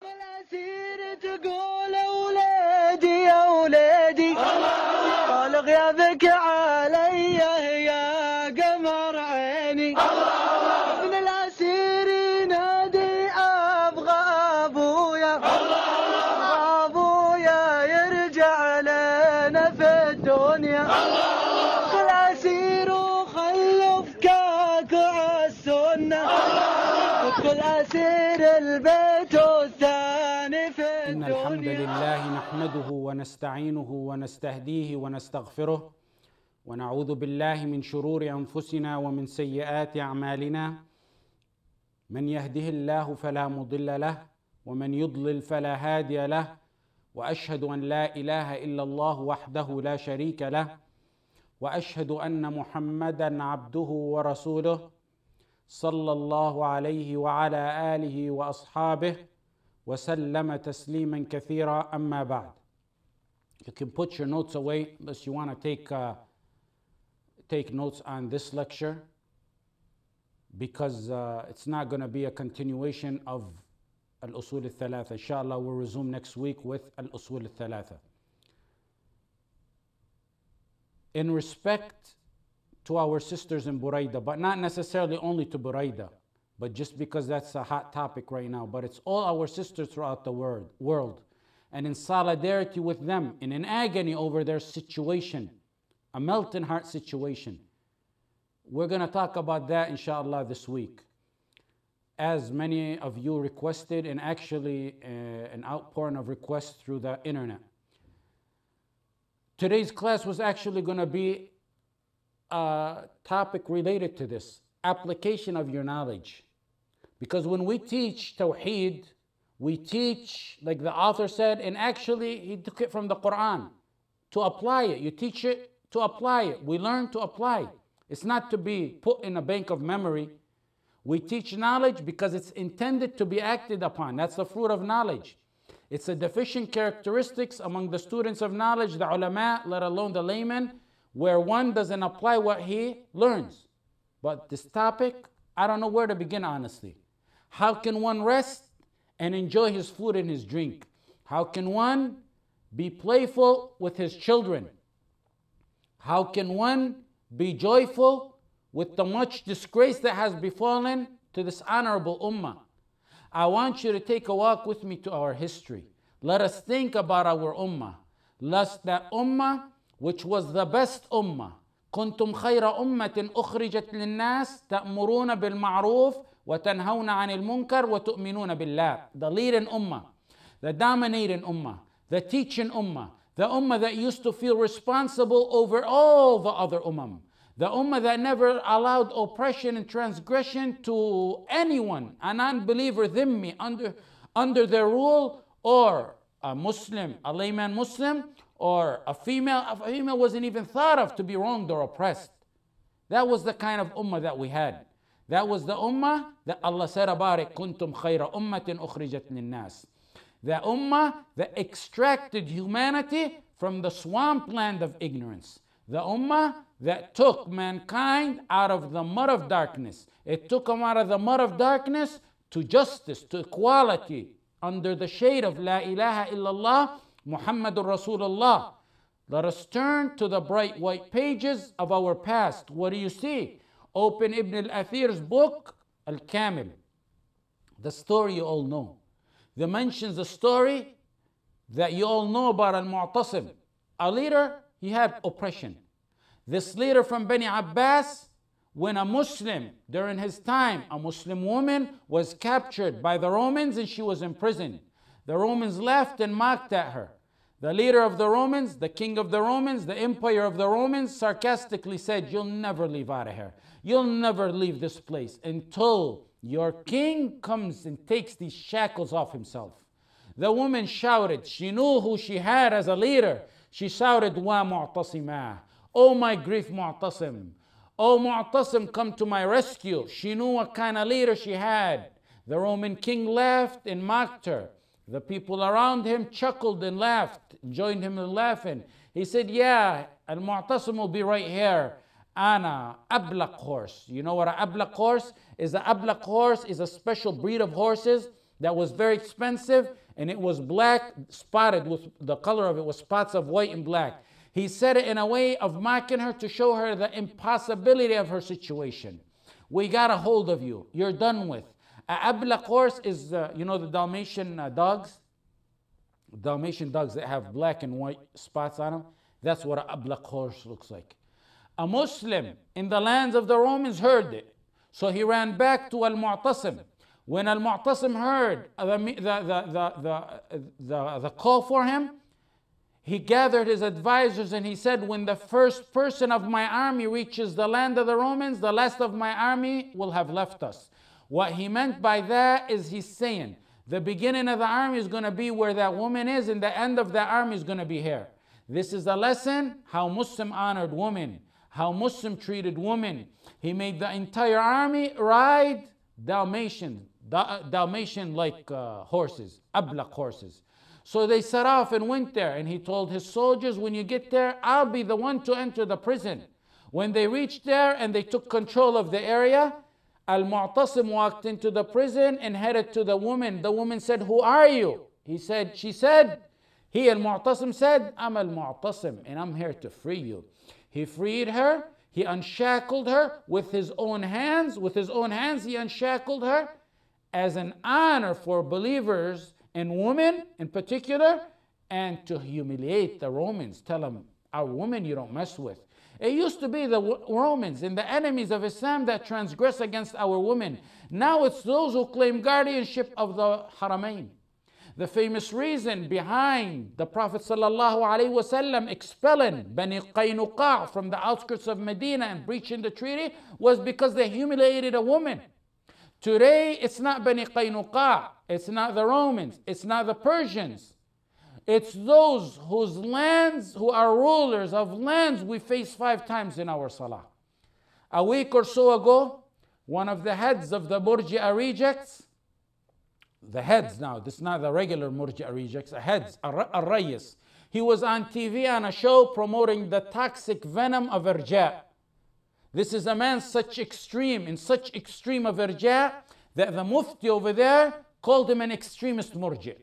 الأسير تقول أولادي يا ولادي قال غيابك علي يا قمر عيني ابن الأسير ينادي أبغى أبويا أبويا يرجع لنا في الدنيا الأسير وخلف كاك عالسنة كل أسير البيت الثاني في الدنيا. إن الحمد لله نحمده ونستعينه ونستهديه ونستغفره ونعوذ بالله من شرور أنفسنا ومن سيئات أعمالنا. من يهده الله فلا مضل له ومن يضلل فلا هادي له، وأشهد أن لا إله إلا الله وحده لا شريك له، وأشهد أن محمدًا عبده ورسوله صلى الله عليه وعلى آله وأصحابه وسلم تسليما كثيرا. أما بعد. You can put your notes away unless you want to take notes on this lecture, because it's not going to be a continuation of Al-Usul al-Thalatha. Inshallah, we'll resume next week with Al-Usul al-Thalatha. In respect to our sisters in Buraida, but not necessarily only to Buraida, but just because that's a hot topic right now, but it's all our sisters throughout the world, and in solidarity with them, and in agony over their situation, a melting heart situation. We're going to talk about that inshallah this week, as many of you requested, and actually an outpouring of requests through the internet. Today's class was actually going to be a topic related to this, application of your knowledge. Because when we teach Tawheed, we teach, like the author said, and actually he took it from the Quran, to apply it. You teach it to apply it. We learn to apply. It's not to be put in a bank of memory. We teach knowledge because it's intended to be acted upon. That's the fruit of knowledge. It's a deficient characteristics among the students of knowledge, the ulama, let alone the layman, where one doesn't apply what he learns. But this topic, I don't know where to begin, honestly. How can one rest and enjoy his food and his drink? How can one be playful with his children? How can one be joyful with the much disgrace that has befallen to this honorable ummah? I want you to take a walk with me to our history. Let us think about our ummah. Lest that ummah, which was the best ummah, كنتم خير أمة أخرجت للناس تأمرون بالمعروف وتنهون عن المنكر وتؤمنون بالله. The leading ummah, the dominating ummah, the teaching ummah, the ummah that used to feel responsible over all the other ummah, the ummah that never allowed oppression and transgression to anyone, an unbeliever dhimmi, under their rule, or a Muslim, a layman Muslim, or a female. A female wasn't even thought of to be wronged or oppressed. That was the kind of ummah that we had. That was the ummah that Allah said about it, كنتم خير أمة أخرجت للناس. The ummah that extracted humanity from the swampland of ignorance. The ummah that took mankind out of the mud of darkness. It took them out of the mud of darkness to justice, to equality, under the shade of La ilaha illallah Muhammadur Rasulullah. Let us turn to the bright white pages of our past. What do you see? Open Ibn al-Athir's book, Al-Kamil. The story you all know. That mentions the story that you all know about Al-Mu'tasim. A leader, he had oppression. This leader from Bani Abbas, when a Muslim, during his time, a Muslim woman was captured by the Romans and she was imprisoned. The Romans laughed and mocked at her. The leader of the Romans, the king of the Romans, the empire of the Romans, sarcastically said, "You'll never leave out of here. You'll never leave this place until your king comes and takes these shackles off himself." The woman shouted. She knew who she had as a leader. She shouted, "Wa Mu'tasimah. Oh my grief, Mu'tasim. Oh Mu'tasim, come to my rescue." She knew what kind of leader she had. The Roman king laughed and mocked her. The people around him chuckled and laughed, joined him in laughing. He said, "Yeah, Al-Mu'tasim will be right here. Ana ablaq horse." You know what an ablaq horse is? An ablaq horse is a special breed of horses that was very expensive, and it was black, spotted with the color of it was spots of white and black. He said it in a way of mocking her to show her the impossibility of her situation. We got a hold of you. You're done with. A ablaq horse is, you know, the Dalmatian dogs? Dalmatian dogs that have black and white spots on them. That's what an ablaq horse looks like. A Muslim in the lands of the Romans heard it. So he ran back to Al-Mu'tasim. When Al-Mu'tasim heard the call for him, he gathered his advisors and he said, when the first person of my army reaches the land of the Romans, the last of my army will have left us. What he meant by that is he's saying, the beginning of the army is going to be where that woman is, and the end of the army is going to be here. This is a lesson how Muslim honored women, how Muslim treated women. He made the entire army ride Dalmatian like horses, ablaq horses. So they set off and went there, and he told his soldiers, when you get there, I'll be the one to enter the prison. When they reached there and they took control of the area, Al-Mu'tasim walked into the prison and headed to the woman. The woman said, who are you? He said, Al-Mu'tasim said, I'm Al-Mu'tasim and I'm here to free you. He freed her. He unshackled her with his own hands. With his own hands, he unshackled her as an honor for believers and women in particular, and to humiliate the Romans. Tell them, our women you don't mess with. It used to be the Romans and the enemies of Islam that transgress against our women. Now it's those who claim guardianship of the Haramain. The famous reason behind the Prophet ﷺ expelling Bani Qaynuqa from the outskirts of Medina and breaching the treaty was because they humiliated a woman. Today, it's not Bani Qaynuqa, it's not the Romans, it's not the Persians. It's those whose lands, who are rulers of lands, we face 5 times in our salah. A week or so ago, one of the heads of the Murji'a rejects, the heads now, this is not the regular Murji'a rejects, the heads, Al-Rayis. He was on TV on a show promoting the toxic venom of irja'. This is a man in such extreme of irja' that the mufti over there called him an extremist murji'.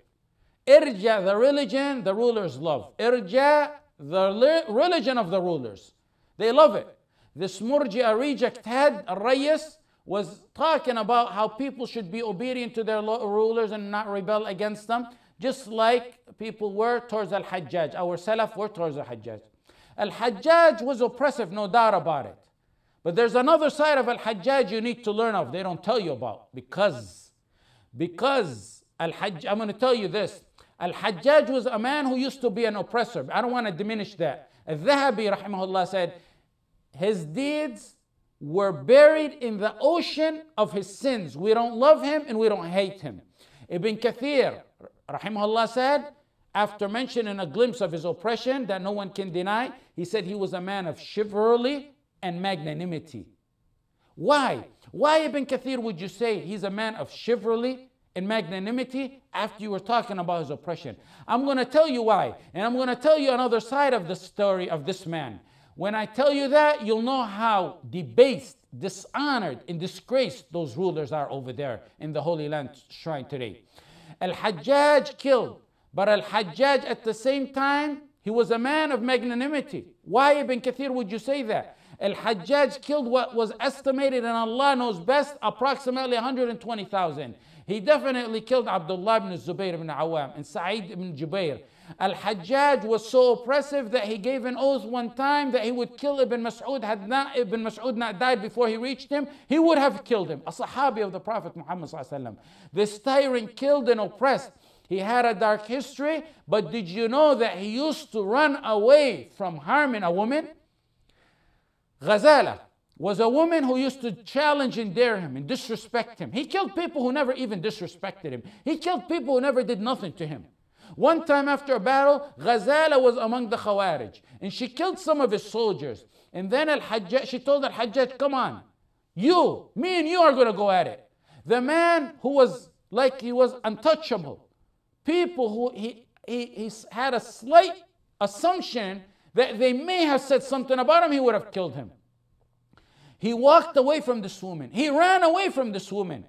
Irja', the religion the rulers love. Irja', the religion of the rulers. They love it. This Murji'a reject head, Al-Rayis, was talking about how people should be obedient to their rulers and not rebel against them, just like people were towards Al-Hajjaj. Our Salaf were towards Al-Hajjaj. Al-Hajjaj was oppressive, no doubt about it. But there's another side of Al-Hajjaj you need to learn of, they don't tell you about. Because Al-Hajjaj, I'm going to tell you this. Al-Hajjaj was a man who used to be an oppressor. I don't want to diminish that. Al-Dhahabi, rahimahullah, said his deeds were buried in the ocean of his sins. We don't love him and we don't hate him. Ibn Kathir, rahimahullah, said, after mentioning a glimpse of his oppression that no one can deny, he said he was a man of chivalry and magnanimity. Why? Why, Ibn Kathir, would you say he's a man of chivalry and magnanimity after you were talking about his oppression? I'm going to tell you why. And I'm going to tell you another side of the story of this man. When I tell you that, you'll know how debased, dishonored, and disgraced those rulers are over there in the Holy Land shrine today. Al-Hajjaj killed, but Al-Hajjaj at the same time, he was a man of magnanimity. Why, Ibn Kathir, would you say that? Al-Hajjaj killed what was estimated, and Allah knows best, approximately 120,000. He definitely killed Abdullah ibn Zubayr ibn Awam and Sa'id ibn Jubayr. Al-Hajjaj was so oppressive that he gave an oath one time that he would kill Ibn Mas'ud. Had not Ibn Mas'ud not died before he reached him, he would have killed him. A Sahabi of the Prophet Muhammad sallallahu alaihi wasallam. This tyrant killed and oppressed. He had a dark history, but did you know that he used to run away from harming a woman? Ghazala was a woman who used to challenge and dare him and disrespect him. He killed people who never even disrespected him. He killed people who never did nothing to him. One time after a battle, Ghazala was among the Khawarij, and she killed some of his soldiers. And then she told Al-Hajjaj, come on, me and you are going to go at it. The man who was like he was untouchable, people who he had a slight assumption that they may have said something about him, he would have killed him. He walked away from this woman. He ran away from this woman.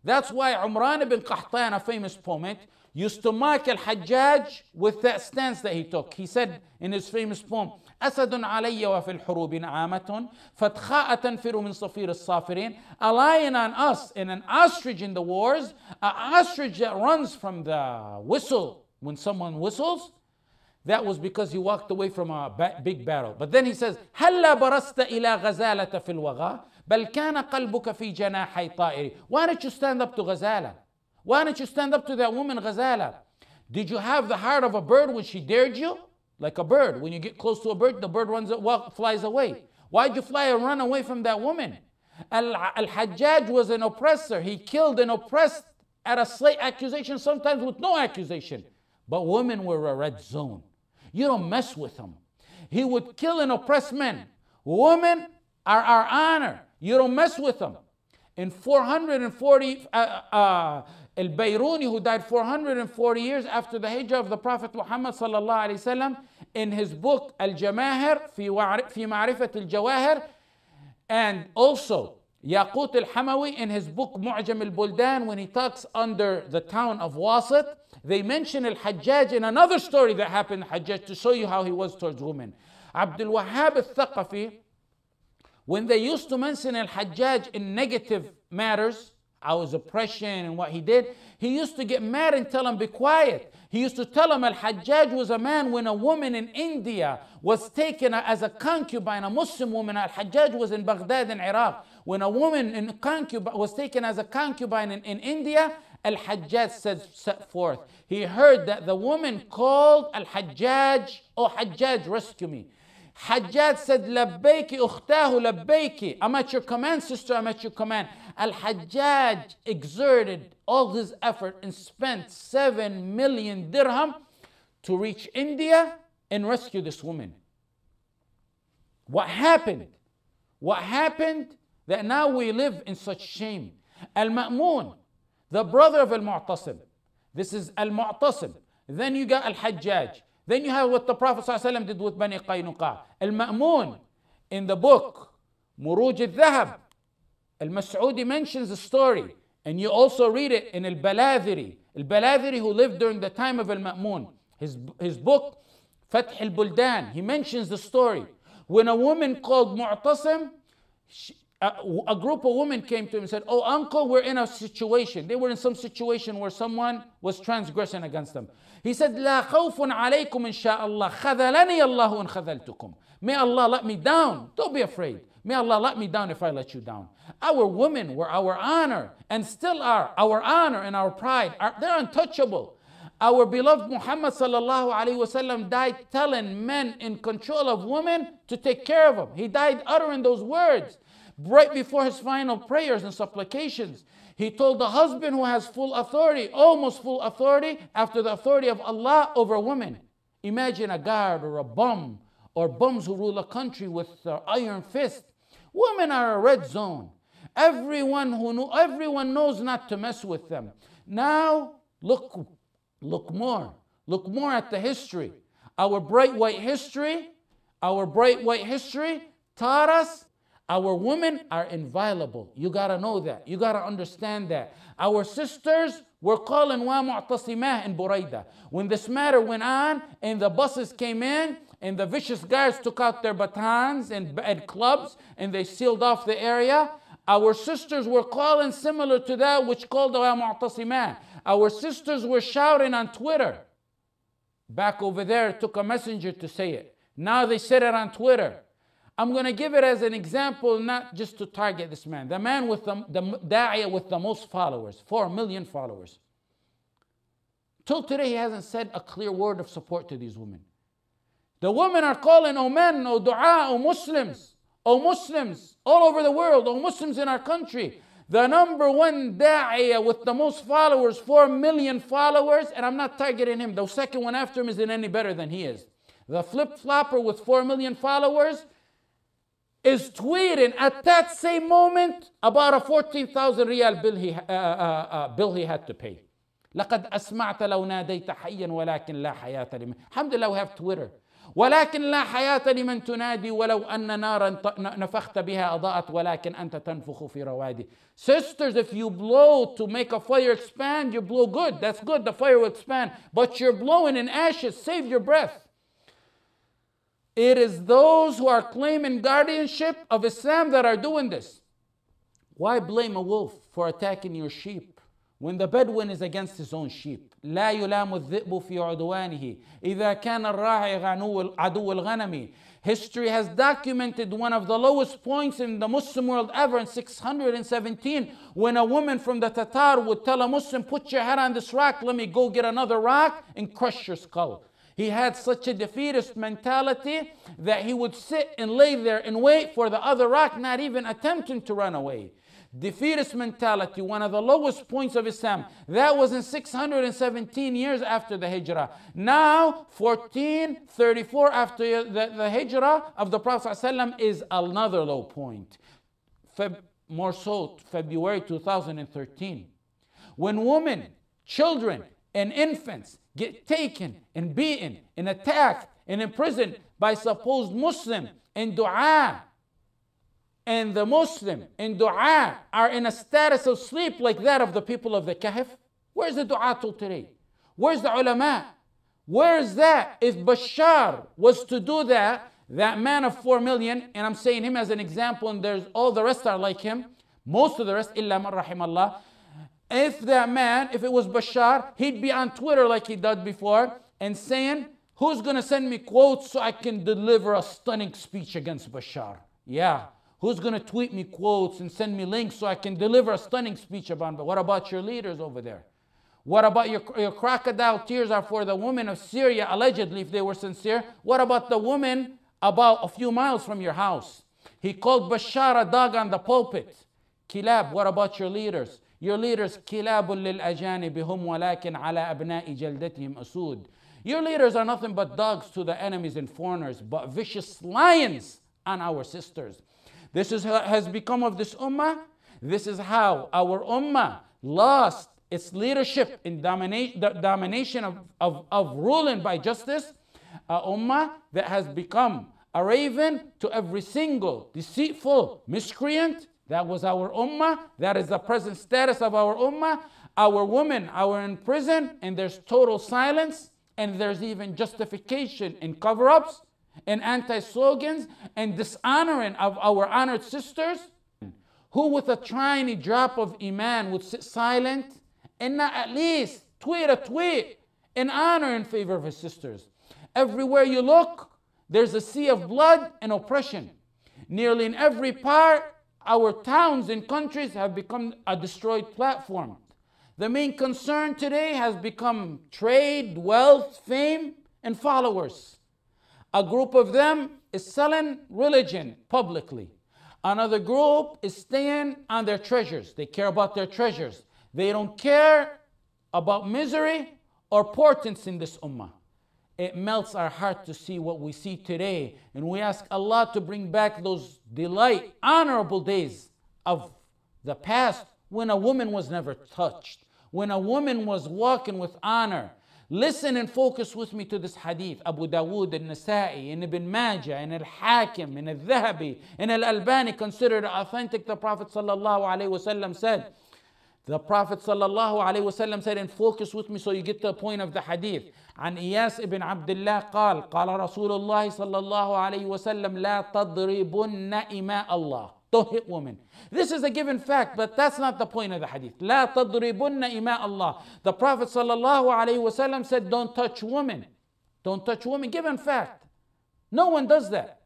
That's why Umran ibn Qahtan, a famous poet, used to mock al-Hajjaj with that stance that he took. He said in his famous poem, أسد علي وفي الحروب نعامة فتخاء تنفر من صفير الصافرين. A lion on us and an ostrich in the wars, an ostrich that runs from the whistle when someone whistles. That was because he walked away from a big battle. But then he says, هلا برست إلى غزالة في الوغى بل كان قلبك في جناحي طائري. Why don't you stand up to Ghazala? Why don't you stand up to that woman Ghazala? Did you have the heart of a bird when she dared you? Like a bird. When you get close to a bird, the bird flies away. Why'd you fly and run away from that woman? Al-Hajjaj was an oppressor. He killed and oppressed at a slight accusation, sometimes with no accusation. But women were a red zone. You don't mess with them. He would kill and oppress men. Women are our honor. You don't mess with them. In 440, Al-Bayruni, who died 440 years after the hijrah of the Prophet Muhammad sallallahu alaihi wasallam, in his book Al-Jamahir fi Ma'rifat Al-Jawahir, and also Yaqut Al-Hamawi in his book Mu'jam Al-Buldan, when he talks under the town of Wasit, they mention Al-Hajjaj in another story that happened to Hajjaj to show you how he was towards women. Abdul Wahhab Al-Thaqafi, when they used to mention Al-Hajjaj in negative matters, our oppression and what he did, he used to get mad and tell them, be quiet. He used to tell them Al-Hajjaj was a man when a woman in India was taken as a concubine, a Muslim woman. Al-Hajjaj was in Baghdad in Iraq. When a woman was taken as a concubine in India, Al-Hajjaj set forth. He heard that the woman called Al-Hajjaj, oh Hajjaj, rescue me. Hajjaj said, Labbaiki ukhtahu labbaiki. I'm at your command, sister, I'm at your command. Al-Hajjaj exerted all his effort and spent 7 million dirham to reach India and rescue this woman. What happened? What happened that now we live in such shame? Al-Ma'mun, the brother of Al-Mu'tasim. This is Al-Mu'tasim. Then you got Al-Hajjaj. Then you have what the Prophet ﷺ did with Bani Qaynuqa. Al-Ma'mun, in the book Muruj al-Dhahab, Al-Mas'udi mentions the story. And you also read it in Al-Baladhiri. Al-Baladhiri, who lived during the time of Al-Ma'mun. His book, Fath al-Buldan, he mentions the story. When a woman called Mu'tasim, a group of women came to him and said, oh uncle, we're in a situation. They were in some situation where someone was transgressing against them. He said, لا خوف عليكم إن شاء الله خذلني الله إن خذلتكم. May Allah let me down. Don't be afraid. May Allah let me down if I let you down. Our women were our honor and still are our honor and our pride. They're untouchable. Our beloved Muhammad sallallahu alaihi wasallam died telling men in control of women to take care of them. He died uttering those words right before his final prayers and supplications. He told the husband who has full authority, almost full authority, after the authority of Allah over women. Imagine a guard or a bum or bums who rule a country with their iron fist. Women are a red zone. Everyone knows not to mess with them. Now look more at the history. Our bright white history taught us our women are inviolable. You gotta know that. You gotta understand that. Our sisters were calling wa mu'tasimah in Buraida. When this matter went on and the buses came in and the vicious guards took out their batons and clubs and they sealed off the area, our sisters were calling similar to that which called wa mu'tasimah. Our sisters were shouting on Twitter. Back over there, it took a messenger to say it. Now they said it on Twitter. I'm going to give it as an example, not just to target this man. The man with the da'iyah with the most followers, 4 million followers. Till today, he hasn't said a clear word of support to these women. The women are calling, oh men, oh dua, oh Muslims, all over the world, oh Muslims in our country. The number one da'iyah with the most followers, 4 million followers, and I'm not targeting him. The second one after him isn't any better than he is. The flip-flopper with 4 million followers is tweeting at that same moment about a 14,000 riyal bill he had to pay. لقد أسمعت لو ناديت حيا ولكن لا حياة لمن. Alhamdulillah, we have Twitter. ولكن لا حياة لمن تنادي ولو أن نارا نفخت بها أضاءت ولكن أنت تنفخ في روادي. Sisters, if you blow to make a fire expand, you blow good. That's good. The fire will expand. But you're blowing in ashes. Save your breath. It is those who are claiming guardianship of Islam that are doing this. Why blame a wolf for attacking your sheep when the Bedouin is against his own sheep? لا يلام الذئب في عدوانه إذا كان الراعي عدو الغنم. History has documented one of the lowest points in the Muslim world ever in 617, when a woman from the Tatar would tell a Muslim, put your head on this rock, let me go get another rock and crush your skull. He had such a defeatist mentality that he would sit and lay there and wait for the other rock, not even attempting to run away. Defeatist mentality, one of the lowest points of Islam. That was in 617 years after the Hijrah. Now, 1434 after the Hijrah of the Prophet ﷺ is another low point. More so, February 2013. When women, children, and infants get taken and beaten and attacked and imprisoned by supposed Muslim and dua, and the Muslim and dua are in a status of sleep like that of the people of the Kahf. Where's the dua till today? Where's the ulama? Where's that? If Bashar was to do that, that man of 4 million, and I'm saying him as an example, and there's all the rest are like him, most of the rest, illa man rahimallah. If that man, if it was Bashar, he'd be on Twitter like he did before and saying, who's going to send me quotes so I can deliver a stunning speech against Bashar? Yeah. Who's going to tweet me quotes and send me links so I can deliver a stunning speech about it? What about your leaders over there? What about your crocodile tears are for the women of Syria, allegedly, if they were sincere? What about the woman about a few miles from your house? He called Bashar a dog on the pulpit. Kilab, what about your leaders? Your leaders, kilabun lil ajanibihum walakin ala abna'i jaldatihim asud. Your leaders are nothing but dogs to the enemies and foreigners, but vicious lions on our sisters. This is how has become of this ummah. This is how our ummah lost its leadership in domination of ruling by justice. A ummah that has become a raven to every single deceitful miscreant. That was our ummah. That is the present status of our ummah. Our women are in prison and there's total silence, and there's even justification in cover-ups and anti-slogans and dishonoring of our honored sisters, who with a tiny drop of iman would sit silent and not at least tweet a tweet in honor in favor of his sisters. Everywhere you look, there's a sea of blood and oppression. Nearly in every part, our towns and countries have become a destroyed platform. The main concern today has become trade, wealth, fame, and followers. A group of them is selling religion publicly. Another group is staying on their treasures. They care about their treasures. They don't care about misery or portents in this ummah. It melts our heart to see what we see today. And we ask Allah to bring back those honorable days of the past when a woman was never touched, when a woman was walking with honor. Listen and focus with me to this hadith. Abu Dawood, al-Nasa'i, and Ibn Majah, and al-Hakim, and al-Dhahabi, and al-Albani considered authentic. The Prophet ﷺ said, the Prophet ﷺ said, and focus with me so you get to the point of the hadith. عن إياس ابن عبد الله قال قال رسول الله صلى الله عليه وسلم لا تضربن إماء الله. Don't hit women. This is a given fact, but that's not the point of the hadith. لا تضربن إماء الله. The Prophet صلى الله عليه وسلم said, don't touch women. Don't touch women. Given fact. No one does that.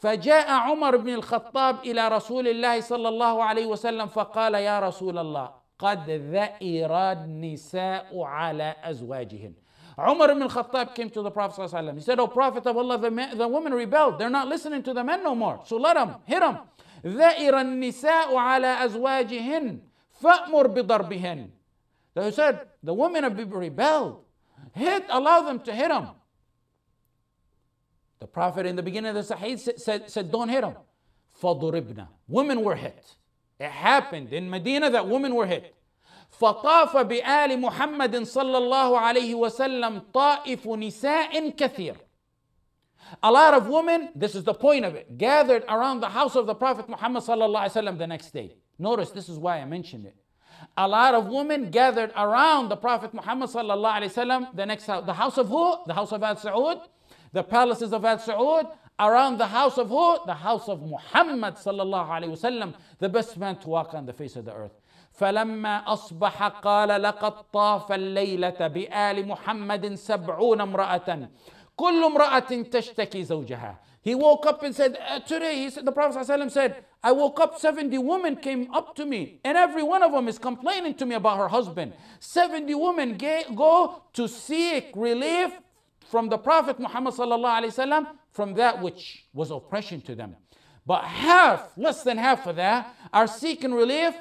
فجاء عمر بن الخطاب إلى رسول الله صلى الله عليه وسلم فقال يا رسول الله قد ذئر النساء على أزواجهن. Umar ibn al-Khattab came to the Prophet ﷺ. He said, "O Prophet of Allah, the women rebelled. They're not listening to the men no more. So let them, hit them. ذئر النساء على أزواجهن فأمر بضربهن." He said, the women have rebelled. Allow them to hit them. The Prophet in the beginning of the Sahih said don't hit them. فضربنا. Women were hit. It happened in Medina that women were hit. فطاف بآل محمد صلى الله عليه وسلم طائف نساء كثير. A lot of women, this is the point of it, gathered around the house of the Prophet Muhammad sallallahu alaihi wasallam the next day. Notice this is why I mentioned it. A lot of women gathered around the Prophet Muhammad sallallahu alaihi wasallam the next house. The house of who? The house of Al Saud. The palaces of Al Saud. Around the house of who? The house of Muhammad sallallahu alaihi wasallam, the best man to walk on the face of the earth. فلما أصبح قال لقد طاف الليلة بآل محمد 70 امرأة كل امرأة تشتكي زوجها. He woke up and said, today, he said, the Prophet ﷺ said, I woke up, 70 women came up to me, and every one of them is complaining to me about her husband. 70 women go to seek relief from the Prophet Muhammad ﷺ from that which was oppression to them. But half, less than half of that, are seeking relief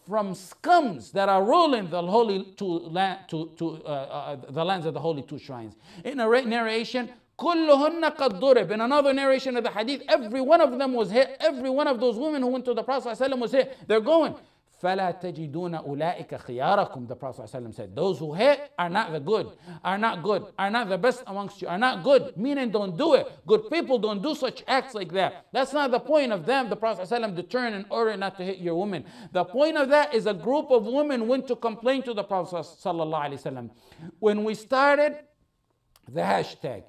from scums that are ruling the holy the lands of the holy two shrines. In a narration, كلهن قد ضرب. In another narration of the hadith, every one of them was hit. Every one of those women who went to the Prophet ﷺ was hit. They're going. فَلَا تَجِدُونَ أُولَٰئِكَ خِيَارَكُمْ. The Prophet ﷺ said, those who hit are not the good, are not the best amongst you, are not good. Meaning don't do it. Good people don't do such acts like that. That's not the point of them. The Prophet ﷺ determined in order not to hit your woman. The point of that is a group of women went to complain to the Prophet ﷺ. When we started the hashtag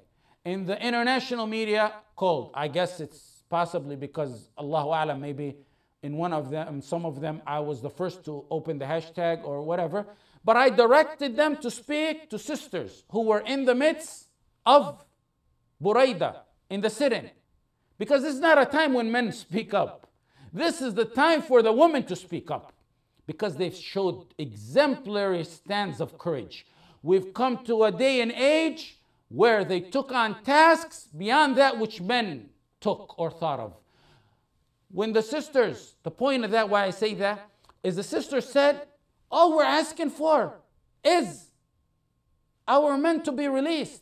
in the international media called, I guess it's possibly because Allahu A'lam, maybe in one of them, some of them, I was the first to open the hashtag or whatever. But I directed them to speak to sisters who were in the midst of Buraida, in the sit-in. Because this is not a time when men speak up. This is the time for the women to speak up. Because they've showed exemplary stands of courage. We've come to a day and age where they took on tasks beyond that which men took or thought of. When the sisters, the point of that, why I say that, is the sisters said, all we're asking for is our men to be released.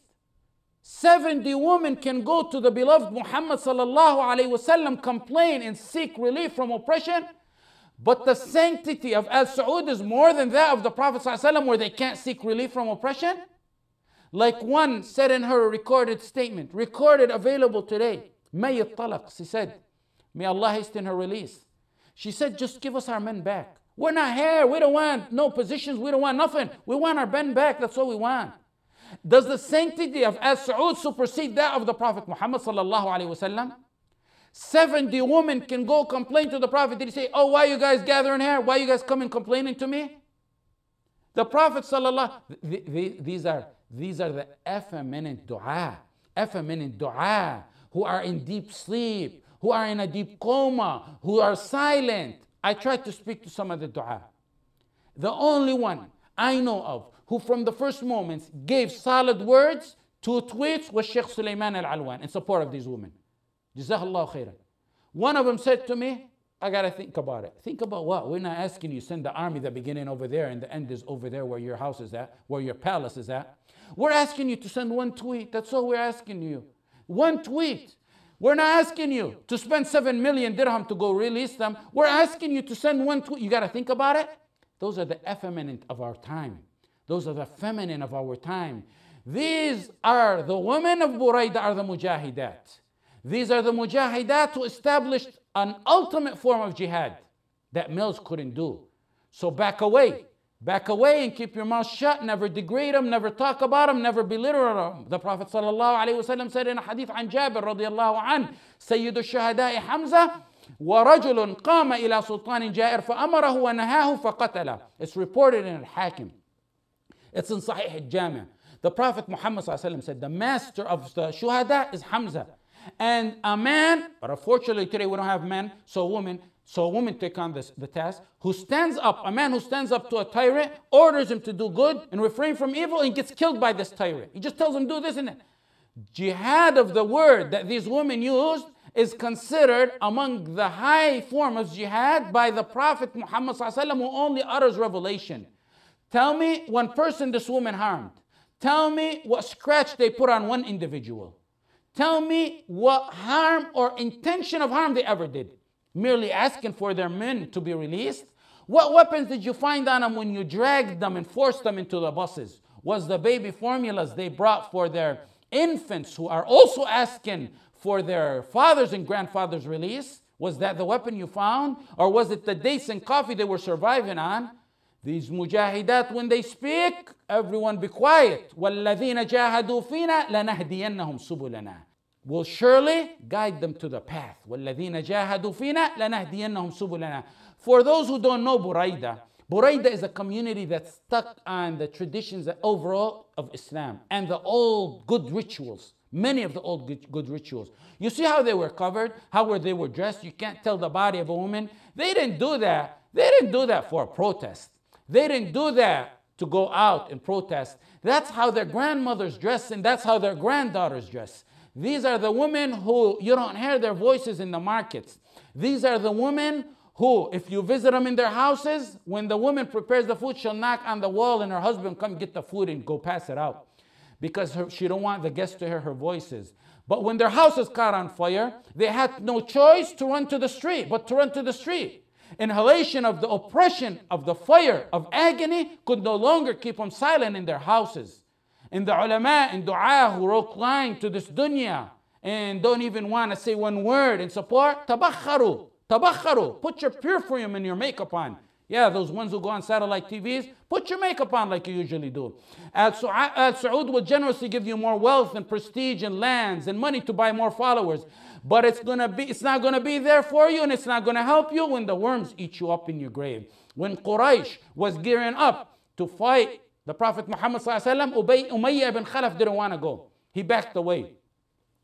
70 women can go to the beloved Muhammad sallallahu alaihi wasallam, complain and seek relief from oppression. But the sanctity of Al Saud is more than that of the Prophet sallallahu alaihi wasallam, where they can't seek relief from oppression. Like one said in her recorded statement, recorded, available today, Mayyat Talaq, she said, may Allah hasten her release. She said, just give us our men back. We're not here. We don't want no positions. We don't want nothing. We want our men back. That's all we want. Does the sanctity of Al Saud supersede that of the Prophet Muhammad sallallahu alaihi wasallam? 70 women can go complain to the Prophet. Did he say, oh, why are you guys gathering here? Why are you guys coming complaining to me? The Prophet sallallahu, these are the effeminate dua, who are in deep sleep, who are in a deep coma, who are silent. I tried to speak to some of the dua. The only one I know of who from the first moments gave solid words, 2 tweets, was Shaykh Sulaiman al-Alwan in support of these women. Jazakallahu khairan. One of them said to me, I got to think about it. Think about what? We're not asking you send the army, the beginning over there and the end is over there where your house is at, where your palace is at. We're asking you to send 1 tweet. That's all we're asking you. 1 tweet. We're not asking you to spend 7 million dirham to go release them. We're asking you to send 1 tweet. You got to think about it. Those are the effeminate of our time. Those are the feminine of our time. These are the women of Buraida, are the mujahidat. These are the mujahidat who established an ultimate form of jihad that males couldn't do. So back away. Back away and keep your mouth shut. Never degrade them, never talk about them, never belittle them. The Prophet ﷺ said in a hadith عن جابر رضي الله عنه, سيد الشهداء حمزة ورجل قام إلى سلطان جائر فأمره ونهاه فقتله. It's reported in Al-Hakim. It's in Sahih al-Jami'. The Prophet Muhammad ﷺ said the master of the shuhada is Hamza. And a man, but unfortunately today we don't have men, so women take on the task, who stands up, a man who stands up to a tyrant, orders him to do good and refrain from evil, and gets killed by this tyrant. He just tells him do this and that. Jihad of the word that these women used is considered among the high form of jihad by the Prophet Muhammad ﷺ, who only utters revelation. Tell me one person this woman harmed. Tell me what scratch they put on one individual. Tell me what harm or intention of harm they ever did. Merely asking for their men to be released? What weapons did you find on them when you dragged them and forced them into the buses? Was the baby formulas they brought for their infants who are also asking for their fathers and grandfathers' release? Was that the weapon you found? Or was it the dates and coffee they were surviving on? These mujahidat, when they speak, everyone be quiet. وَالَّذِينَ جَاهَدُوا فِينَا لَنَهْدِيَنَّهُمْ سُبُلَنَا. Will surely guide them to the path. وَالَّذِينَ جَاهَدُوا فِينَا لَنَهْدِيَنَّهُم سُبُلَنَا. For those who don't know Buraida, Buraida is a community that's stuck on the traditions overall of Islam and the old good rituals. Many of the old good rituals. You see how they were covered, how they were dressed. You can't tell the body of a woman. They didn't do that. They didn't do that for a protest. They didn't do that to go out and protest. That's how their grandmothers dress, and that's how their granddaughters dress. These are the women who you don't hear their voices in the markets. These are the women who, if you visit them in their houses, when the woman prepares the food, she'll knock on the wall and her husband come get the food and go pass it out. Because she don't want the guests to hear her voices. But when their house is caught on fire, they had no choice to run to the street, but to run to the street. Inhalation of the oppression of the fire of agony could no longer keep them silent in their houses. And the ulama and dua who wrote lying to this dunya and don't even want to say one word in support, tabakharu, tabakharu, put your perfume and your makeup on. Yeah, those ones who go on satellite TVs, put your makeup on like you usually do. Al Saud will generously give you more wealth and prestige and lands and money to buy more followers. But it's not gonna be there for you, and it's not gonna help you when the worms eat you up in your grave. When Quraysh was gearing up to fight the Prophet Muhammad ﷺ, Umayyah ibn Khalaf didn't want to go. He backed away.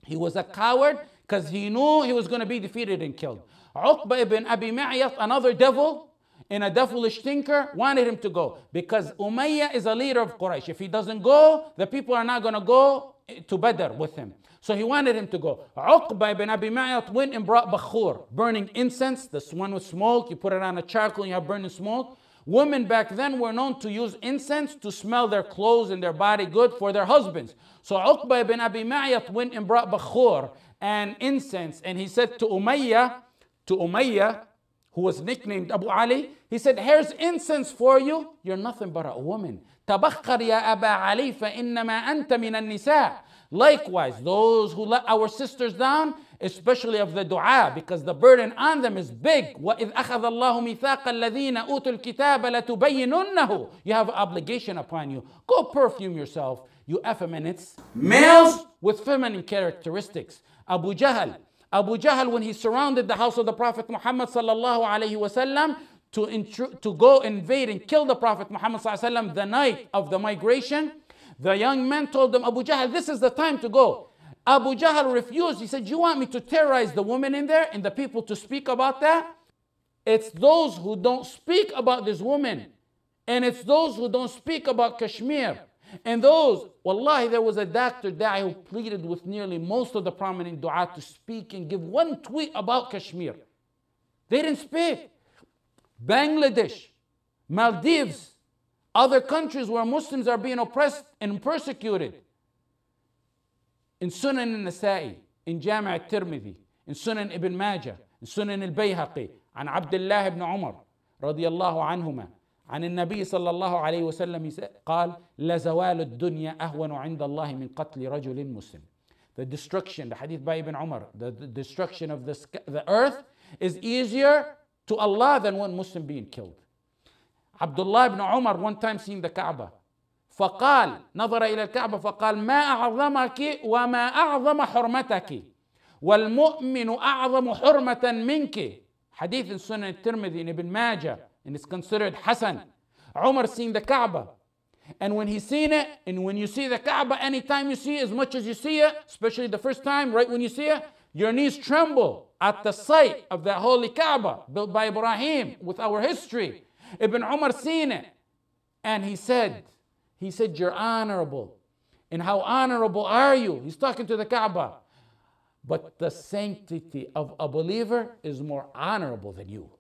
He was a coward because he knew he was going to be defeated and killed. Uqba ibn Abi Ma'yat, another devil and a devilish thinker, wanted him to go because Umayyah is a leader of Quraysh. If he doesn't go, the people are not going to go to Badr with him. So he wanted him to go. Uqba ibn Abi Ma'yat went and brought bakhur, burning incense. This one with smoke. You put it on a charcoal and you have burning smoke. Women back then were known to use incense to smell their clothes and their body good for their husbands. So Uqba ibn Abi Ma'yat went and brought bakhur and incense, and he said to Umayyah, who was nicknamed Abu Ali, he said, here's incense for you. You're nothing but a woman. Tabakhar ya Aba Ali fa innama anta min an-nisa. Likewise, those who let our sisters down, especially of the dua, because the burden on them is big. وَإِذْ أَخَذَ اللَّهُ مِيثَاقَ الَّذِينَ أُوتُوا الْكِتَابَ لَتُبَيِّنُنَّهُ. You have an obligation upon you. Go perfume yourself, you effeminates. Males with feminine characteristics. Abu Jahl, when he surrounded the house of the Prophet Muhammad sallallahu alaihi wasallam to go invade and kill the Prophet Muhammad sallallahu alaihi wasallam the night of the migration, the young men told them, Abu Jahl, this is the time to go. Abu Jahl refused. He said, you want me to terrorize the women in there and the people to speak about that? It's those who don't speak about this woman. And it's those who don't speak about Kashmir. And those, wallahi, there was a doctor da'i who pleaded with nearly most of the prominent dua to speak and give one tweet about Kashmir. They didn't speak. Bangladesh, Maldives, other countries where Muslims are being oppressed and persecuted. In Sunan al-Nasa'i, in Jami' al-Tirmidhi, in Sunan ibn Majah, in Sunan al-Bayhaqi, عن عبد الله بن عمر رضي الله عنهما عن النبي صلى الله عليه وسلم قال لزوال الدنيا أهون عند الله من قتل رجل مسلم. The destruction, the hadith by Ibn Umar, the destruction of the earth is easier to Allah than one Muslim being killed. Abdullah ibn Umar one time seen the Kaaba. فقال نظر إلى الكعبة فقال ما أعظمك وما أعظم حرمتك والمؤمن أعظم حرمة منك. Hadith in Sunan al-Tirmidhi in Ibn Majah, and it's considered Hasan. Umar seen the Kaaba, and when he seen it, and when you see the Kaaba, anytime you see it, as much as you see it, especially the first time, right when you see it, your knees tremble at the sight of that holy Kaaba built by Ibrahim with our history. Ibn Umar seen it, and he said, you're honorable. And how honorable are you? He's talking to the Kaaba. But the sanctity of a believer is more honorable than you.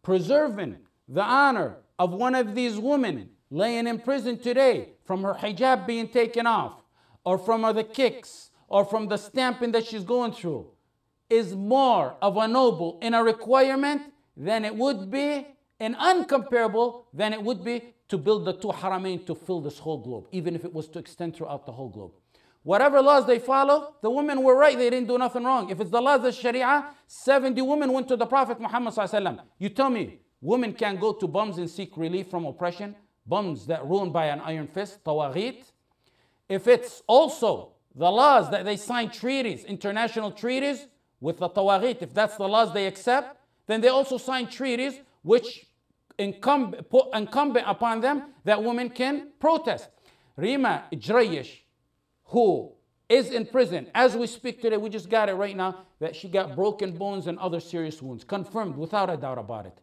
Preserving the honor of one of these women laying in prison today from her hijab being taken off, or from the kicks, or from the stamping that she's going through, is more of a noble and a requirement than it would be, and uncomparable than it would be to build the two haramain to fill this whole globe, even if it was to extend throughout the whole globe. Whatever laws they follow, the women were right. They didn't do nothing wrong. If it's the laws of Sharia, 70 women went to the Prophet Muhammad ﷺ. You tell me, women can go to bums and seek relief from oppression? Bums that ruled by an iron fist, tawaghit? If it's also the laws that they sign treaties, international treaties with the tawaghit, if that's the laws they accept, then they also sign treaties which incumbent upon them that women can protest. Rima Ijrayish, who is in prison as we speak today, we just got it right now, that she got broken bones and other serious wounds, confirmed without a doubt about it.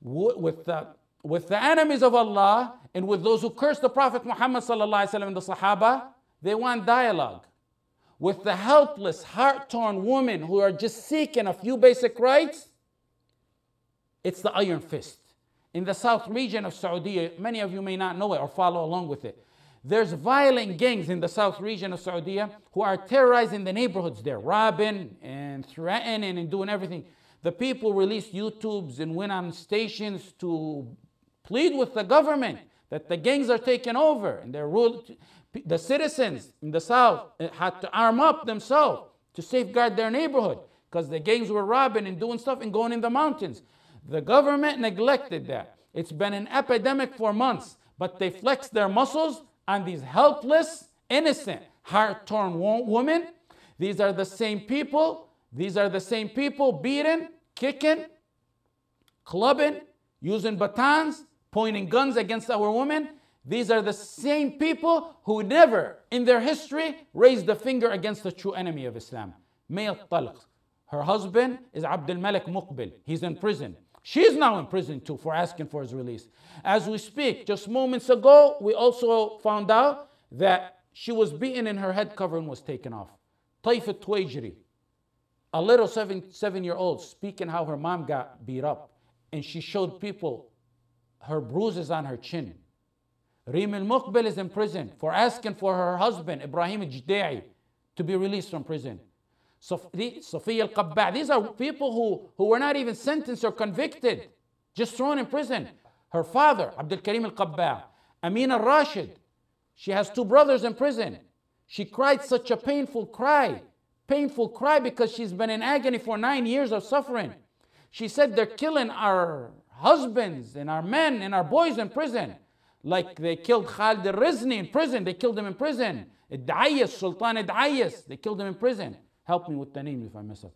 With the enemies of Allah and with those who curse the Prophet Muhammad sallallahu alaihi wasallam and the Sahaba, they want dialogue. With the helpless, heart-torn women who are just seeking a few basic rights, it's the iron fist. In the south region of Saudi, many of you may not know it or follow along with it. There's violent gangs in the south region of Saudi who are terrorizing the neighborhoods there, robbing and threatening and doing everything. The people released YouTubes and went on stations to plead with the government that the gangs are taking over and the citizens in the south had to arm up themselves to safeguard their neighborhood because the gangs were robbing and doing stuff and going in the mountains. The government neglected that. It's been an epidemic for months, but they flexed their muscles on these helpless, innocent, heart-torn women. These are the same people beating, kicking, clubbing, using batons, pointing guns against our women. These are the same people who never in their history raised a finger against the true enemy of Islam. May Talq. Her husband is Abdul Malik Muqbil. He's in prison. She's now in prison too for asking for his release. As we speak, just moments ago, we also found out that she was beaten and her head covering was taken off. Taifa Tuwajri, a little seven-year-old, speaking how her mom got beat up. And she showed people her bruises on her chin. Reem al-Muqbil is in prison for asking for her husband, Ibrahim al-Jda'i, to be released from prison. Safiya al-Qabba', these are people who were not even sentenced or convicted, just thrown in prison. Her father, Abdul Karim al-Qabba', Amin al-Rashid, she has 2 brothers in prison. She cried such a painful cry because she's been in agony for 9 years of suffering. She said they're killing our husbands and our men and our boys in prison. Like they killed Khalid al-Rizni in prison, they killed him in prison. Sultan Idayas, they killed him in prison. Help me with the name if I mess up.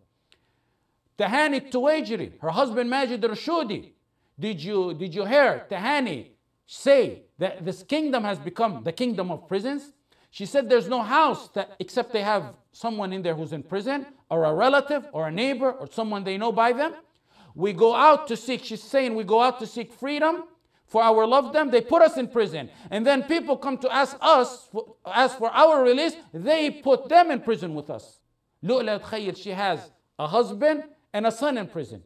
Tahani Tuwajri, her husband Majid Rashudi. Did you hear Tahani say that this kingdom has become the kingdom of prisons? She said there's no house except they have someone in there who's in prison, or a relative, or a neighbor, or someone they know by them. We go out to seek, she's saying we go out to seek freedom for our loved them. They put us in prison. And then people come to ask for our release. They put them in prison with us. Lu'la Khayyid, she has a husband and a son in prison.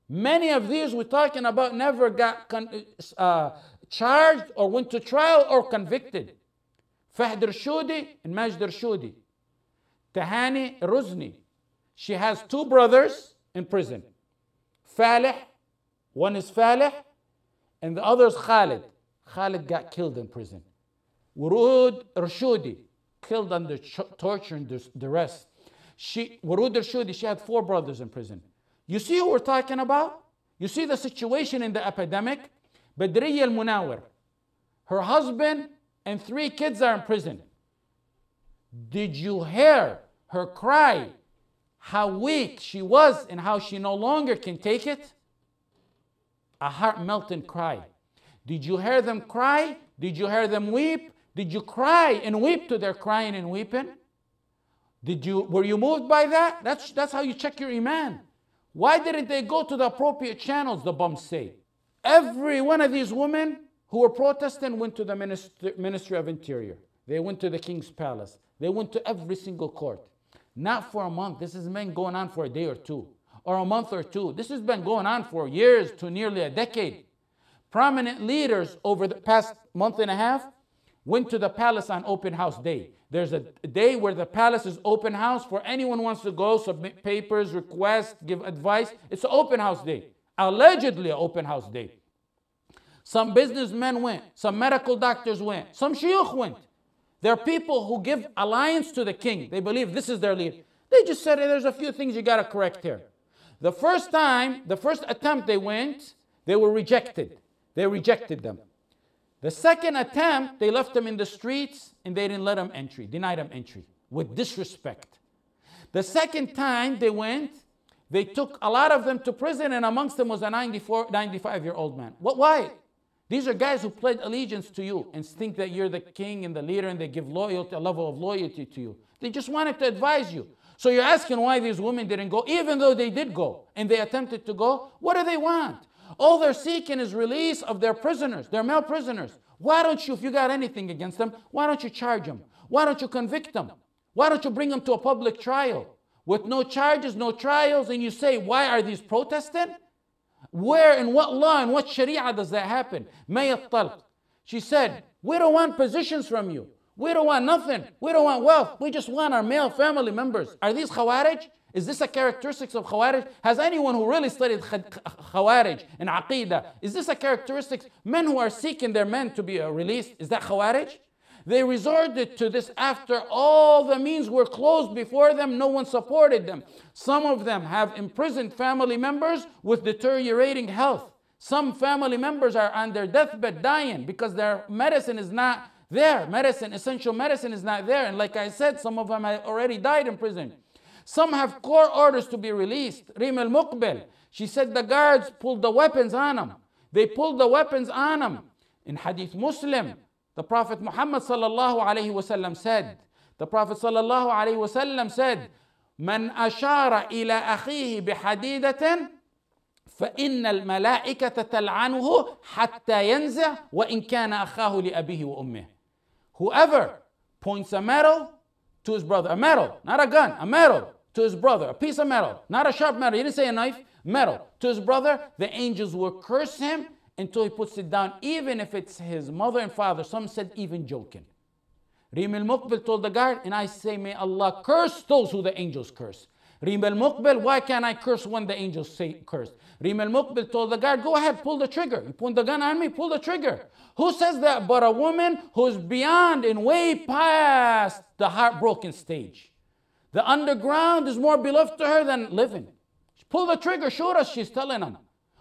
Many of these we're talking about never got charged or went to trial or convicted. Fahd Rashudi and Majd Rashudi. Tahani Ruzni, she has 2 brothers in prison. Falih, one is Falih, and the other is Khalid. Khalid got killed in prison. Wurud Rashudi, killed under torture and duress. Wurud Rashudi, she had 4 brothers in prison. You see who we're talking about? You see the situation in the epidemic? Badriya al-Munawir, her husband and 3 kids are in prison. Did you hear her cry? How weak she was and how she no longer can take it? A heart-melting cry. Did you hear them cry? Did you hear them weep? Did you cry and weep to their crying and weeping? Were you moved by that? That's how you check your iman. Why didn't they go to the appropriate channels, the bums say? Every one of these women who were protesting went to the Ministry of Interior. They went to the King's Palace. They went to every single court. Not for a month. This has been going on for a day or 2, or a month or 2. This has been going on for years to nearly a decade. Prominent leaders over the past month and a half went to the palace on open house day. There's a day where the palace is open house for anyone who wants to go, submit papers, request, give advice. It's an open house day. Allegedly an open house day. Some businessmen went. Some medical doctors went. Some shuyukh went. There are people who give alliance to the king. They believe this is their leader. They just said, hey, there's a few things you got to correct here. The first time, the first attempt they went, they were rejected. They rejected them. The second attempt, they left them in the streets and they didn't let them entry, denied them entry with disrespect. The second time they went, they took a lot of them to prison, and amongst them was a 95-year-old man. Why? These are guys who pledge allegiance to you and think that you're the king and the leader, and they give loyalty, a level of loyalty to you. They just wanted to advise you. So you're asking why these women didn't go, even though they did go and they attempted to go. What do they want? All they're seeking is release of their prisoners, their male prisoners. Why don't you, if you got anything against them, why don't you charge them? Why don't you convict them? Why don't you bring them to a public trial with no charges, no trials, and you say, why are these protesting? Where, in what law, in what sharia does that happen? Mayat talq. She said, we don't want positions from you. We don't want nothing. We don't want wealth. We just want our male family members. Are these Khawarij? Is this a characteristic of Khawarij? Has anyone who really studied Khawarij and Aqidah, is this a characteristic? Men who are seeking their men to be released, is that Khawarij? They resorted to this after all the means were closed before them. No one supported them. Some of them have imprisoned family members with deteriorating health. Some family members are on their deathbed dying because their medicine is not there. Medicine, essential medicine is not there. And like I said, some of them have already died in prison. Some have court orders to be released. Rim al-Muqbil, she said the guards pulled the weapons on them. They pulled the weapons on them. In Hadith Muslim, the Prophet Muhammad sallallahu alayhi wasallam said, the Prophet sallallahu alayhi wasallam said, من أشار إلى أخيه بحديدة فإن الملائكة تلعنه حتى ينزع وإن كان أخاه لأبيه وأمه. Whoever points a metal to his brother, a metal, not a gun, a metal to his brother, a piece of metal, not a sharp metal, he didn't say a knife, metal to his brother, the angels will curse him until he puts it down, even if it's his mother and father. Some said even joking. Rim al-Muqbil told the guard, and I say, may Allah curse those who the angels curse. Rim al-Muqbil, why can't I curse when the angels say curse? Rim al-Muqbil told the guard, go ahead, pull the trigger. You point the gun on me, pull the trigger. Who says that but a woman who's beyond and way past the heartbroken stage? The underground is more beloved to her than living. Pull the trigger, shoot us, she's telling them.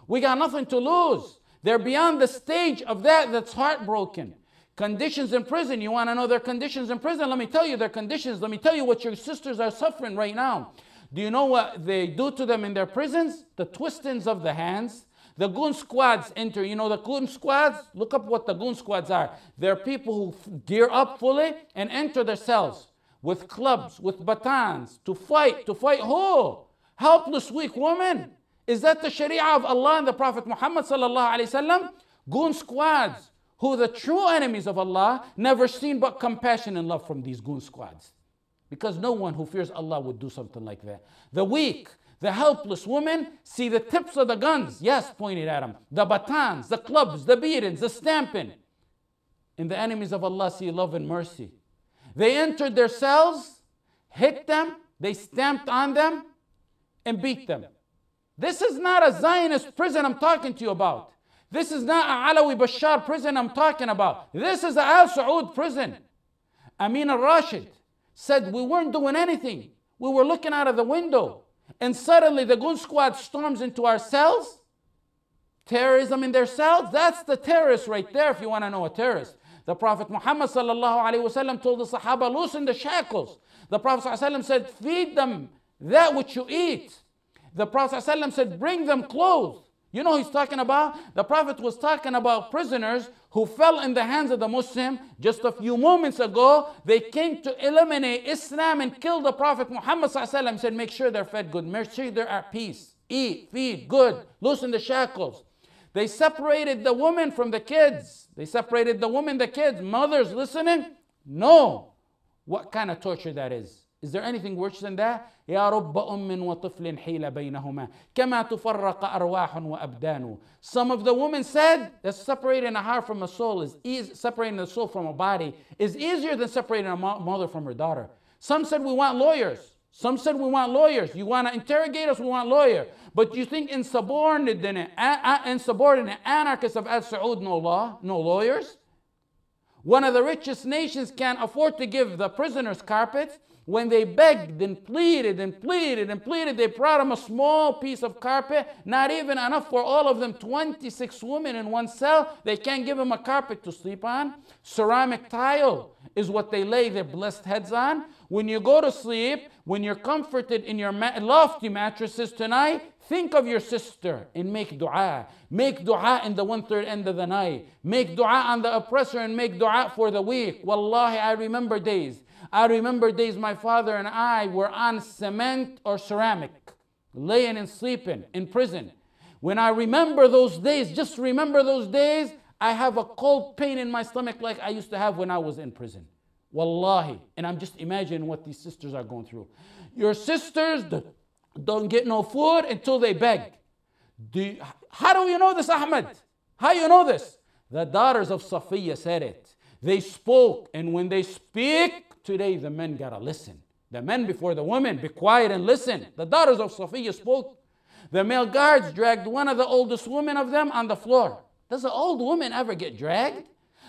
We got nothing to lose. They're beyond the stage of that's heartbroken. Conditions in prison, you want to know their conditions in prison? Let me tell you their conditions. Let me tell you what your sisters are suffering right now. Do you know what they do to them in their prisons? The twistings of the hands. The goon squads enter. You know the goon squads? Look up what the goon squads are. They're people who gear up fully and enter their cells with clubs, with batons, to fight who? Helpless, weak woman. Is that the Sharia of Allah and the Prophet Muhammad sallallahu alaihi wasallam? Goon squads, who the true enemies of Allah, never seen but compassion and love from these goon squads. Because no one who fears Allah would do something like that. The weak, the helpless women see the tips of the guns, yes, pointed at them. The batons, the clubs, the beatings, the stamping. And the enemies of Allah see love and mercy. They entered their cells, hit them, they stamped on them, and beat them. This is not a Zionist prison I'm talking to you about. This is not a Alawi Bashar prison I'm talking about. This is a Al Saud prison. Amin al-Rashid said we weren't doing anything. We were looking out of the window. And suddenly the goon squad storms into our cells. Terrorism in their cells. That's the terrorist right there if you want to know a terrorist. The Prophet Muhammad sallallahu alaihi wasallam told the Sahaba, loosen the shackles. The Prophet sallallahu alaihi wasallam said, feed them that which you eat. The Prophet ﷺ said, bring them clothes. You know he's talking about? The Prophet was talking about prisoners who fell in the hands of the Muslim. Just a few moments ago, they came to eliminate Islam and kill the Prophet Muhammad ﷺ. He said, make sure they're fed good. Make sure they're at peace. Eat, feed, good. Loosen the shackles. They separated the women from the kids. They separated the women, the kids. Mothers listening? No. What kind of torture that is? Is there anything worse than that? يا رب أم وطفل حيل بينهما كما تفرق أرواح وأبدان. Some of the women said that separating a heart from a soul is easy, separating the soul from a body is easier than separating a mother from her daughter. Some said we want lawyers. Some said we want lawyers. You want to interrogate us? We want lawyer. But you think insubordinate anarchists of Al Saud no law, no lawyers? One of the richest nations can't afford to give the prisoners carpets. When they begged and pleaded and pleaded and pleaded, they brought them a small piece of carpet, not even enough for all of them, 26 women in one cell. They can't give them a carpet to sleep on. Ceramic tile is what they lay their blessed heads on. When you go to sleep, when you're comforted in your lofty mattresses tonight, think of your sister and make dua. Make dua in the 1/3 end of the night. Make dua on the oppressor and make dua for the weak. Wallahi, I remember days my father and I were on cement or ceramic, laying and sleeping in prison. When I remember those days, just remember those days, I have a cold pain in my stomach like I used to have when I was in prison. Wallahi. And I'm just imagining what these sisters are going through. Your sisters don't get no food until they beg. How do you know this, Ahmad? How do you know this? The daughters of Safiya said it. They spoke, and when they speak, today the men gotta listen. The men before the women, be quiet and listen. The daughters of Safiya spoke. The male guards dragged one of the oldest women of them on the floor. Does an old woman ever get dragged?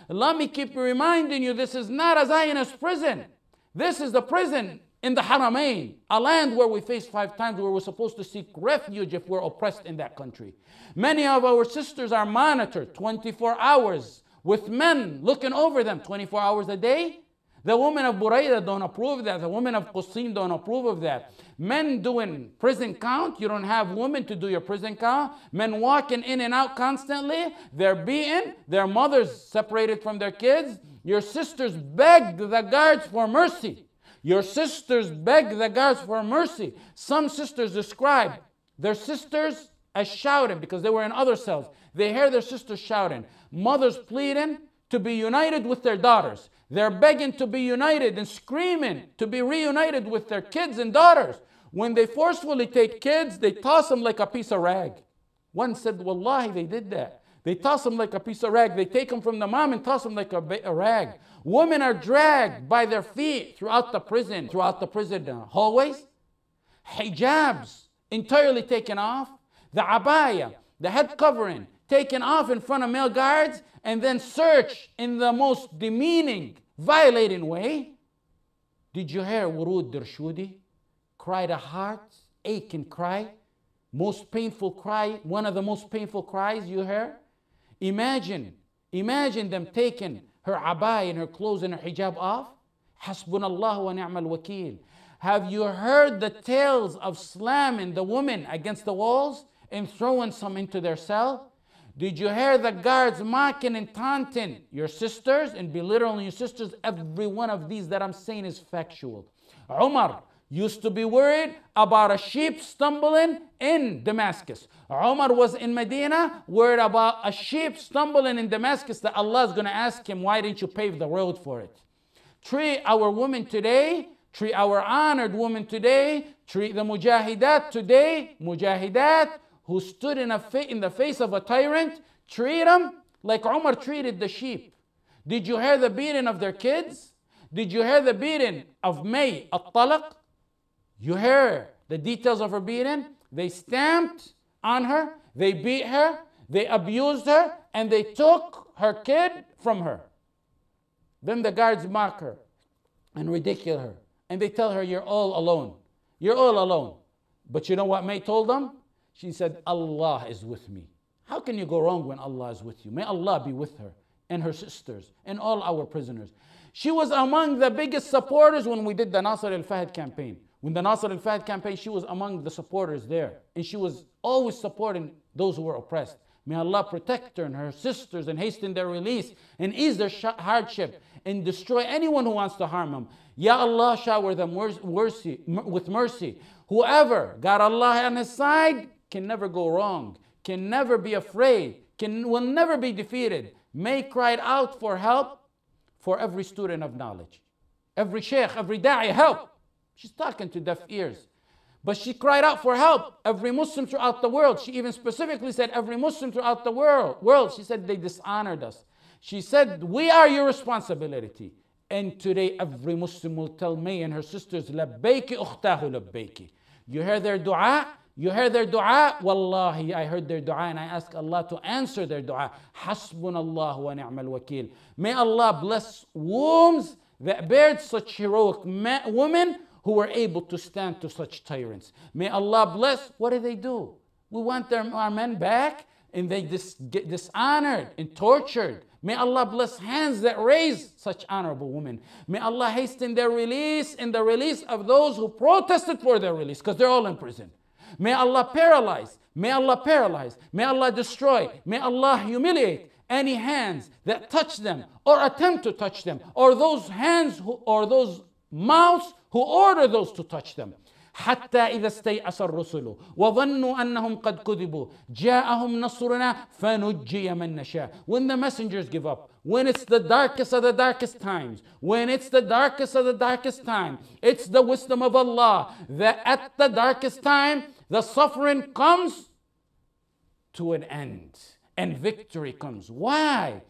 Let me keep reminding you, this is not a Zionist prison. This is the prison in the Haramain, a land where we face 5 times, where we're supposed to seek refuge if we're oppressed in that country. Many of our sisters are monitored 24 hours with men looking over them 24 hours a day. The women of Buraida don't approve of that. The women of Qasim don't approve of that. Men doing prison count. You don't have women to do your prison count. Men walking in and out constantly. They're beaten. Their mothers separated from their kids. Your sisters beg the guards for mercy. Your sisters beg the guards for mercy. Some sisters describe their sisters as shouting because they were in other cells. They hear their sisters shouting. Mothers pleading to be united with their daughters. They're begging to be united and screaming to be reunited with their kids and daughters. When they forcefully take kids, they toss them like a piece of rag. One said, Wallahi, they did that. They toss them like a piece of rag. They take them from the mom and toss them like a rag. Women are dragged by their feet throughout the prison hallways. Hijabs entirely taken off. The abaya, the head covering, taken off in front of male guards, and then searched in the most demeaning, violating way. Did you hear Wurud Dirshudi cry the heart, aching cry? Most painful cry, one of the most painful cries you hear? Imagine them taking her abaya and her clothes and her hijab off. Hasbunallah wa ni'mal wakeel. Have you heard the tales of slamming the women against the walls and throwing some into their cell? Did you hear the guards mocking and taunting your sisters and belittling your sisters? Every one of these that I'm saying is factual. Umar used to be worried about a sheep stumbling in Damascus. Umar was in Medina worried about a sheep stumbling in Damascus that Allah is going to ask him, why didn't you pave the road for it? Treat our women today, treat our honored women today, treat the mujahidat today, mujahidat, who stood in the face of a tyrant, treat them like Umar treated the sheep. Did you hear the beating of their kids? Did you hear the beating of May at-Talaq? You hear the details of her beating? They stamped on her, they beat her, they abused her, and they took her kid from her. Then the guards mock her and ridicule her. And they tell her, you're all alone. You're all alone. But you know what May told them? She said, Allah is with me. How can you go wrong when Allah is with you? May Allah be with her and her sisters and all our prisoners. She was among the biggest supporters when we did the Nasr al-Fahd campaign. When the Nasr al-Fahd campaign, she was among the supporters there. And she was always supporting those who were oppressed. May Allah protect her and her sisters and hasten their release and ease their hardship and destroy anyone who wants to harm them. Ya Allah, shower them with mercy. Whoever got Allah on his side can never go wrong, can never be afraid, will never be defeated. May cried out for help for every student of knowledge. Every sheikh, every da'i, help. She's talking to deaf ears. But she cried out for help. Every Muslim throughout the world. She even specifically said every Muslim throughout the world. She said they dishonored us. She said, we are your responsibility. And today every Muslim will tell May and her sisters, labbayki ukhtahu labbayki. You hear their dua? You heard their dua? Wallahi, I heard their dua and I ask Allah to answer their dua. Hasbunallah wa ni'mal wakil. May Allah bless wombs that bared such heroic women who were able to stand to such tyrants. May Allah bless. What do? We want our men back, and they get dishonored and tortured. May Allah bless hands that raise such honorable women. May Allah hasten their release and the release of those who protested for their release, because they're all in prison. May Allah paralyze. May Allah paralyze. May Allah destroy. May Allah humiliate any hands that touch them or attempt to touch them, or those hands or those mouths who order those to touch them. حتى إذا استيأس الرسل وظنوا أنهم قد كذبوا جاءهم نصرنا فنجي من نشاء. When the messengers give up, when it's the darkest of the darkest times, when it's the darkest of the darkest time, it's the wisdom of Allah that at the darkest time the suffering comes to an end and victory comes. Why?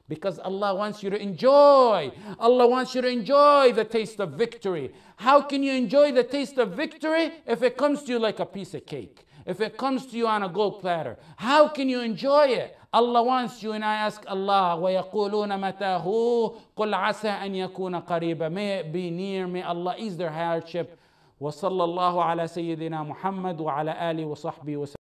Because Allah wants you to enjoy. Allah wants you to enjoy the taste of victory. How can you enjoy the taste of victory if it comes to you like a piece of cake? If it comes to you on a gold platter? How can you enjoy it? Allah wants you, and I ask Allah, وَيَقُولُونَ مَتَاهُ قُلْ عَسَىٰ أَن يَكُونَ قَرِيبًا. May it be near. May Allah ease their hardship. وصلى الله على سيدنا محمد وعلى آله وصحبه وسلم.